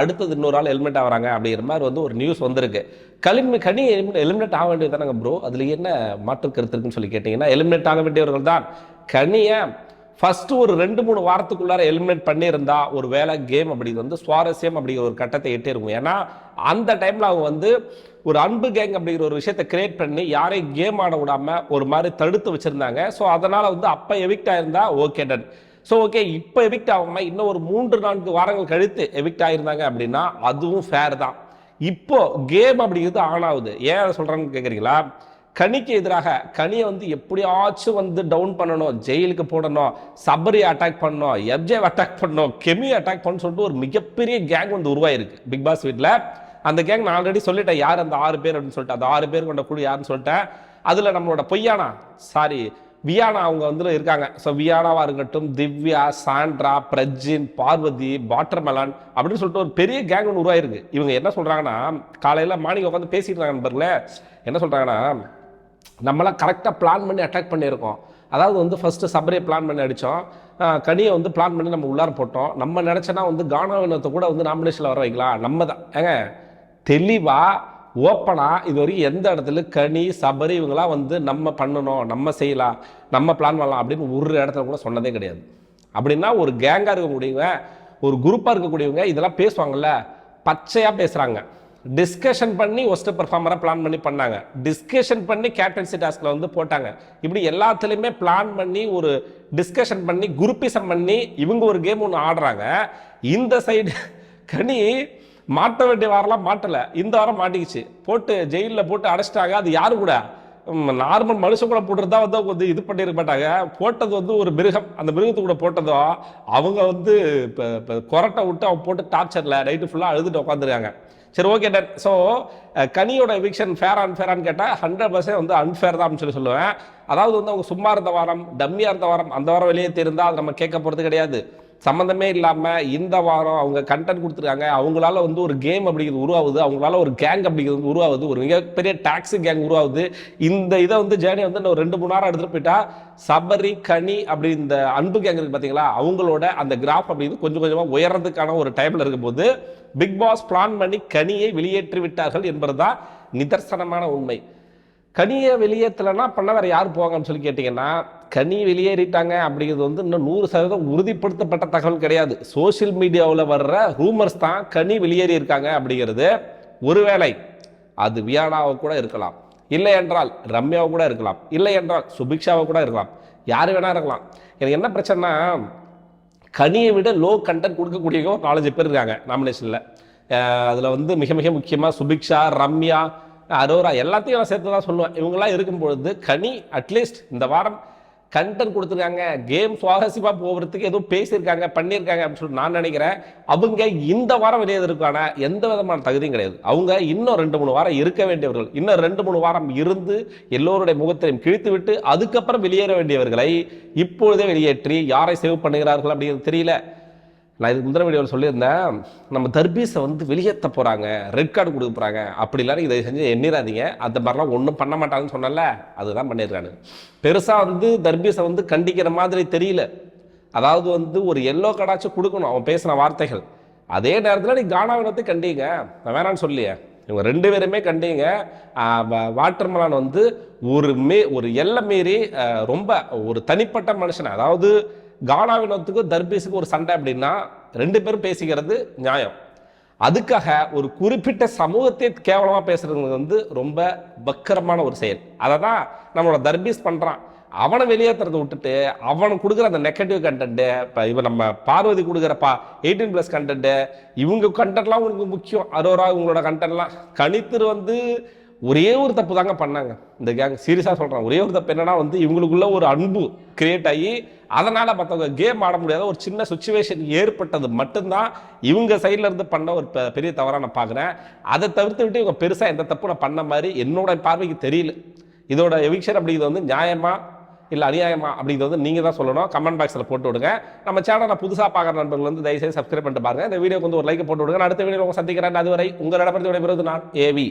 அடுத்தது இன்னொரு ஆள் எலிமினேட் ஆகிறாங்க அப்படிங்கிற மாதிரி வந்து ஒரு நியூஸ் வந்திருக்கு. கனி எலிமினேட் ஆக வேண்டியது தானங்க ப்ரோ, அதில் என்ன மாற்று கருத்து இருக்குன்னு சொல்லி கேட்டிங்கன்னா, எலிமினேட் ஆக வேண்டியவர்கள் தான். கனியை ஃபர்ஸ்ட் ஒரு 2-3 வாரத்துக்குள்ளார எலிமினேட் பண்ணியிருந்தா ஒரு வேலை கேம் அப்படி வந்து சுவாரஸ்யம் அப்படிங்கிற ஒரு கட்டத்தை எட்டிருக்கும். ஏன்னா அந்த டைமில் அவங்க வந்து ஒரு அன்பு கேங் அப்படிங்கிற ஒரு விஷயத்தை கிரியேட் பண்ணி யாரையும் கேம் ஆட விடாம ஒரு மாதிரி தடுத்து வச்சிருந்தாங்க. ஸோ அதனால வந்து அப்போ எவிக்ட் ஆயிருந்தா ஓகே டன். ஸோ ஓகே, இப்போ எவிக்ட் ஆகாம இன்னும் ஒரு 3-4 வாரங்கள் கழித்து எவிக்ட் ஆயிருந்தாங்க அப்படின்னா அதுவும் ஃபேர் தான். இப்போ கேம் அப்படிங்கிறது ஆன் ஆகுது. ஏன் அதை சொல்றேன்னு கேட்குறீங்களா? கனிக்கு எதிராக கனியை வந்து எப்படியாச்சும் வந்து டவுன் பண்ணணும், ஜெயிலுக்கு போடணும், சபரி அட்டாக் பண்ணணும், எஃப்ஜே அட்டாக் பண்ணணும், கெமி அட்டாக் பண்ணணும் சொல்லிட்டு ஒரு மிகப்பெரிய கேங் வந்து உருவாயிருக்கு பிக் பாஸ் வீட்டில். அந்த கேங் நான் ஆல்ரெடி சொல்லிட்டேன் யார் அந்த 6 பேர் அப்படின்னு சொல்லிட்டு. அந்த 6 பேர் கொண்ட குழு யாருன்னு சொல்லிட்டேன். அதில் நம்மளோட வியானா அவங்க வந்து இருக்காங்க. ஸோ வியானாவா இருக்கட்டும், திவ்யா, சாண்ட்ரா, பிரஜின், பார்வதி, வாட்டர்மெலன் அப்படின்னு சொல்லிட்டு ஒரு பெரிய கேங் ஒன்று உருவாயிருக்கு. இவங்க என்ன சொல்றாங்கன்னா, காலையில் மார்னிங் உட்காந்து பேசிட்டு இருக்காங்க நண்பர்களே. என்ன சொல்றாங்கன்னா, நம்மளாம் கரெக்டாக பிளான் பண்ணி அட்டாக் பண்ணியிருக்கோம். அதாவது வந்து ஃபஸ்ட்டு சபரியை பிளான் பண்ணி அடித்தோம், கனியை வந்து பிளான் பண்ணி நம்ம உள்ளார போட்டோம். நம்ம நினச்சோன்னா வந்து கானாவினத்தை கூட வந்து நாமினேஷனில் வர வைக்கலாம். நம்ம தான் ஏங்க தெளிவாக ஓப்பனாக இது வரைக்கும் எந்த இடத்துல கனி, சபரி இவங்களாம் வந்து நம்ம பண்ணணும், நம்ம செய்யலாம், நம்ம பிளான் பண்ணலாம் அப்படின்னு ஒரு இடத்துல கூட சொன்னதே கிடையாது. அப்படின்னா ஒரு கேங்காக இருக்கக்கூடியவங்க, ஒரு குரூப்பாக இருக்கக்கூடியவங்க இதெல்லாம் பேசுவாங்கல்ல, பச்சையாக பேசுகிறாங்க. டிஸ்கஷன் பண்ணி ஒஸ்ட் பெர்ஃபார்மராக பிளான் பண்ணி பண்ணாங்க, டிஸ்கஷன் பண்ணி கேப்டன்சி டாஸ்கில் வந்து போட்டாங்க. இப்படி எல்லாத்துலேயுமே பிளான் பண்ணி ஒரு டிஸ்கஷன் பண்ணி குரூப்பிசம் பண்ணி இவங்க ஒரு கேம் ஒன்று ஆடுறாங்க. இந்த சைடு கனி மாட்ட வேண்டிய வாரம்லாம் மாட்டலை, இந்த வாரம் மாட்டிக்கிச்சு, போட்டு ஜெயிலில் போட்டு அடைச்சிட்டாங்க. அது யாரு கூட நார்மல் மனுஷன் கூட போட்டுருந்தா வந்து இது பண்ணிருக்க மாட்டாங்க. போட்டது வந்து ஒரு மிருகம், அந்த மிருகத்து கூட போட்டதோ அவங்க வந்து கொரட்டை விட்டு அவங்க போட்டு டார்ச்சரில் நைட்டு ஃபுல்லாக அழுதுட்டு உட்காந்துருக்காங்க. சரி ஓகே டன். ஸோ கனியோட எவிக்ஷன் ஃபேரான்னு கேட்டால் 100% வந்து அன்ஃபேர் தான் அப்படின்னு சொல்லுவேன். அதாவது வந்து அவங்க சும்மா இருந்த வாரம், டம்மியாக இருந்த வாரம், அந்த வாரம் வெளியே தெரிந்தால் அதை நம்ம கேட்க போகிறது கிடையாது. சம்மந்தமே இல்லாமல் இந்த வாரம் அவங்க கண்டென்ட் கொடுத்துருக்காங்க, அவங்களால வந்து ஒரு கேம் அப்படிங்கிறது உருவாகுது, அவங்களால ஒரு கேங் அப்படிங்கிறது உருவாகுது, ஒரு மிகப்பெரிய டாக்ஸி கேங் உருவாகுது. இந்த இதை வந்து ஜேர்னி வந்து ஒரு 2-3 வாரம் எடுத்துகிட்டு போயிட்டா சபரி, கனி அப்படி இந்த அன்பு கேங் இருக்கு பார்த்தீங்களா, அவங்களோட அந்த கிராஃப் அப்படிங்கிறது கொஞ்சம் கொஞ்சமாக உயர்றதுக்கான ஒரு டைமில் இருக்கும்போது பிக் பாஸ் பிளான் பண்ணி கனியை வெளியேற்றி விட்டார்கள் என்பதுதான் நிதர்சனமான உண்மை. கனியை வெளியேற்றலைன்னா பண்ண வேற யார் போவாங்கன்னு சொல்லி கேட்டிங்கன்னா, கனி வெளியேறிட்டாங்க அப்படிங்கிறது வந்து இன்னும் 100% உறுதிப்படுத்தப்பட்ட தகவல் கிடையாது. சோசியல் மீடியாவில் வர்ற ரூமர்ஸ் தான் கனி வெளியேறி இருக்காங்க அப்படிங்கிறது. ஒருவேளை அது வியானாவை கூட இருக்கலாம், இல்லை என்றால் ரம்யாவை கூட இருக்கலாம், இல்லை என்றால் சுபிக்ஷாவை கூட இருக்கலாம், யார் வேணா இருக்கலாம். எனக்கு என்ன பிரச்சனைனா, கனியை விட லோ கண்டென்ட் கொடுக்கக்கூடியவங்க 4-5 பேர் இருக்காங்க நாமினேஷனில். அதில் வந்து மிக மிக முக்கியமாக சுபிக்ஷா, ரம்யா, அரோரா எல்லாத்தையும் நான் சேர்த்து தான் சொல்லுவேன். இவங்கெல்லாம் இருக்கும்பொழுது கனி அட்லீஸ்ட் இந்த வாரம் கண்டென்ட் கொடுத்துருக்காங்க, கேம் சுவாரஸ்யமாக போகிறதுக்கு ஏதோ பேசியிருக்காங்க, பண்ணியிருக்காங்க அப்படின்னு சொல்லிட்டு நான் நினைக்கிறேன். அவங்க இந்த வாரம் வெளியேறதுக்கான எந்த விதமான தகுதியும் கிடையாது. அவங்க இன்னும் 2-3 வாரம் இருக்க வேண்டியவர்கள். இன்னும் 2-3 வாரம் இருந்து எல்லோருடைய முகத்தையும் கிழித்து விட்டு அதுக்கப்புறம் வெளியேற வேண்டியவர்களை இப்பொழுதே வெளியேற்றி யாரை சேவ் பண்ணுகிறார்கள் அப்படிங்கிறது தெரியல. நான் இதுக்கு முந்தின வீடியோவில் சொல்லியிருந்தேன், நம்ம தர்பீஸை வந்து வெளியேற்ற போகிறாங்க, ரெட் கார்டு கொடுக்க போகிறாங்க, அப்படி இல்லாத இதை செஞ்சு எண்ணிடாதீங்க, அந்த மாதிரிலாம் ஒன்றும் பண்ண மாட்டாங்கன்னு சொன்னல, அதுதான் பண்ணியிருக்காங்க. பெருசாக வந்து தர்பீஸை வந்து கண்டிக்கிற மாதிரி தெரியல. அதாவது வந்து ஒரு எல்லோ கார்டாச்சும் கொடுக்கணும் அவன் பேசின வார்த்தைகள். அதே நேரத்தில் நீ கானாவினத்தை கண்டிங்க, நான் வேணான்னு சொல்லியே, இவங்க 2 பேருமே கண்டிங்க. வாட்டர்மெலன் வந்து ஒரு எல்லை மீறி ரொம்ப ஒரு தனிப்பட்ட மனுஷனை, அதாவது கானாவினத்துக்கு தர்பீஸுக்கு ஒரு சண்டை அப்படின்னா 2 பேரும் பேசிக்கிறது நியாயம். அதுக்காக ஒரு குறிப்பிட்ட சமூகத்தை கேவலமாக பேசுறது வந்து ரொம்ப பக்கரமான ஒரு செயல். அதை தான் நம்மளோட தர்பீஸ் பண்ணுறான். அவனை வெளியேற்றுறதை விட்டுட்டு அவனுக்கு கொடுக்குற அந்த நெகட்டிவ் கண்டென்ட்டு, இப்போ இவன் நம்ம பார்வதி கொடுக்குற 18+ கண்டென்ட்டு, இவங்க கண்டென்ட்லாம் உங்களுக்கு முக்கியம். அரோரா இவங்களோட கண்டென்ட்லாம். கணித்திரு வந்து ஒரே ஒரு தப்பு தாங்க பண்ணாங்க இந்த கேங். சீரியஸாக சொல்கிறேன், ஒரே ஒரு தப்பு என்னன்னா வந்து இவங்களுக்குள்ள ஒரு அன்பு கிரியேட் ஆகி அதனால் மற்றவங்க கேம் ஆட முடியாத ஒரு சின்ன சுச்சுவேஷன் ஏற்பட்டது மட்டும்தான் இவங்க சைடில் இருந்து பண்ண ஒரு பெரிய தவறாக நான் பார்க்குறேன். அதை தவிர்த்து விட்டு இவங்க பெருசாக எந்த தப்பு நான் பண்ண மாதிரி என்னோட பார்வைக்கு தெரியல. இதோட எவிக்ஷன் அப்படிங்கிறது வந்து நியாயமா இல்லை அநியாயமா அப்படிங்கிறது வந்து நீங்கள் தான் சொல்லணும். கமெண்ட் பாக்ஸில் போட்டு விடுங்க. நம்ம சேனலை புதுசாக பார்க்குற நண்பர்கள் வந்து தயவுசெய்து சப்ஸ்கிரைப் பண்ணிட்டு பாருங்கள். இந்த வீடியோக்கு வந்து ஒரு லைக் போட்டு விடுங்க. அடுத்த வீடியோ உங்க சந்திக்கிறேன். அதுவரை உங்களிடமிருந்து விடைபெறுவது நான் ஏவி.